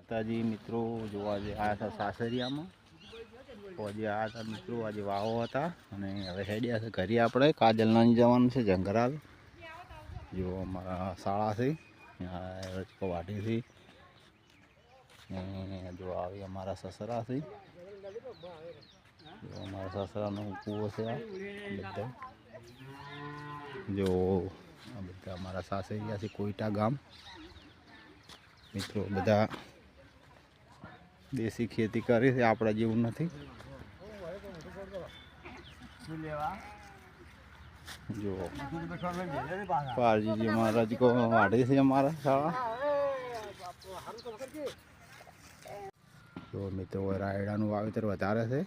માતાજી મિત્રો, જો આજે આયા હતા સાસરિયામાં, તો આજે આયા હતા મિત્રો, આજે વાવો હતા અને હવે હેડ્યા છે ઘરે. આપણે કાજલ નાની જવાનું છે જંગરાલ. જો અમારા શાળા છે રજકો વાટી છે, જો આવી અમારા સસરા છે, જો અમારા સસરાનો કૂવો છે આ બધા. જો આ બધા અમારા સાસરિયા છે, કોઈટા ગામ મિત્રો. બધા દેશી ખેતી કરી છે, આપણા જેવું નથી. જો પારજીજી અમારા રજકો વાઢે છે અમારા શાળા. જો મિત્રો રાયડાનું વાવેતર વધારે છે,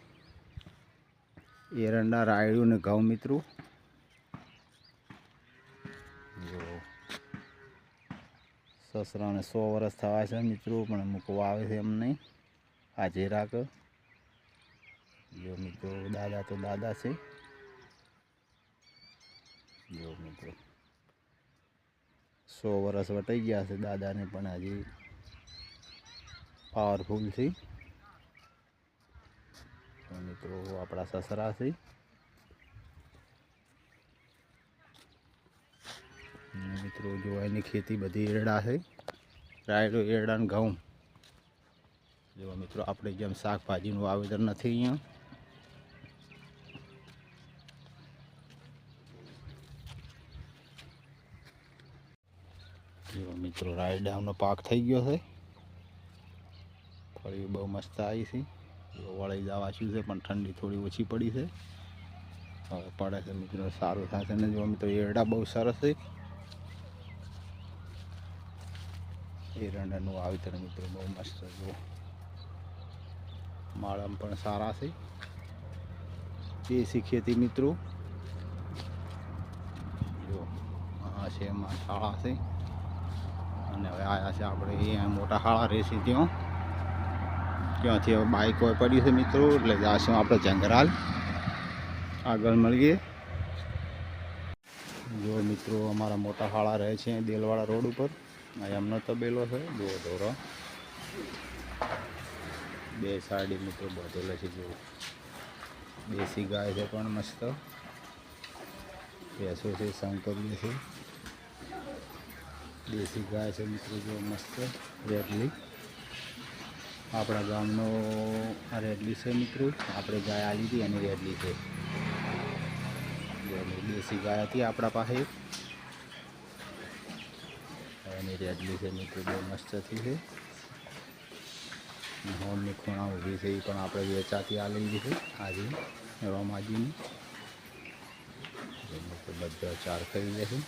એરંડા, રાયડું ને ઘઉં મિત્રો. જો સસરાને 100 વર્ષ થવા છે મિત્રો, પણ મૂકવા આવે છે એમ નહીં, આજે રાખ. જો મિત્રો દાદા તો દાદા છે. જો મિત્રો 100 વર્ષ વટાઈ ગયા છે દાદાને, પણ હજી પાવરફુલ છે. તો મિત્રો આપણા સસરા છે. મિત્રો જો એની ખેતી બધી એરડા છે, રાયડો, એરડા ને ઘઉં. જો મિત્રો આપણે જેમ શાકભાજીનું વાવેતર નથી અહીંયા. જો મિત્રો રાયડાનો પાક થઈ ગયો છે, ફળી બહુ મસ્ત આવી છે. જો વળી જવા શું છે, પણ ઠંડી થોડી ઓછી પડી છે, હવે પડે છે મિત્રો, સારું થશે ને. જો મિત્રો એરડા બહુ સરસ છે, એરંડાનું વાવેતર મિત્રો બહુ મસ્ત. જો માળામાં પણ સારા છે, દેશી ખેતી મિત્રો. જો આ છે એમાં શાળા છે, અને હવે આવ્યા છે આપણે અહીંયા મોટા શાળા રહેશે ત્યાંથી હવે બાઇક હોય પડ્યું છે મિત્રો, એટલે જઈશું આપણે જંગરાલ. આગળ મળીએ. જો મિત્રો અમારા મોટા શાળા રહે છે દેલવાડા રોડ ઉપર. એમનો તબેલો છે, જો ધોરો 2 સાઈડ મિત્રો બધેલો છે. જો દેશી ગાય છે પણ મસ્ત, ભેંસો છે, શંકરીઓ છે, દેશી ગાય છે મિત્રો. જો મસ્ત રેડલી, આપણા ગામનો આ રેડલી છે મિત્રો. આપણે ગાય આલી હતી એની રેડલી છે. દેશી ગાય હતી આપણા પાસે, એની રેડલી છે મિત્રો, બહુ મસ્ત થઈ છે. હોમની ખૂણા ઊભી છે, એ પણ આપણે વેચાતી આ લીધી છે આજે રોમાજીની. બધા ચાર કરી લે છે.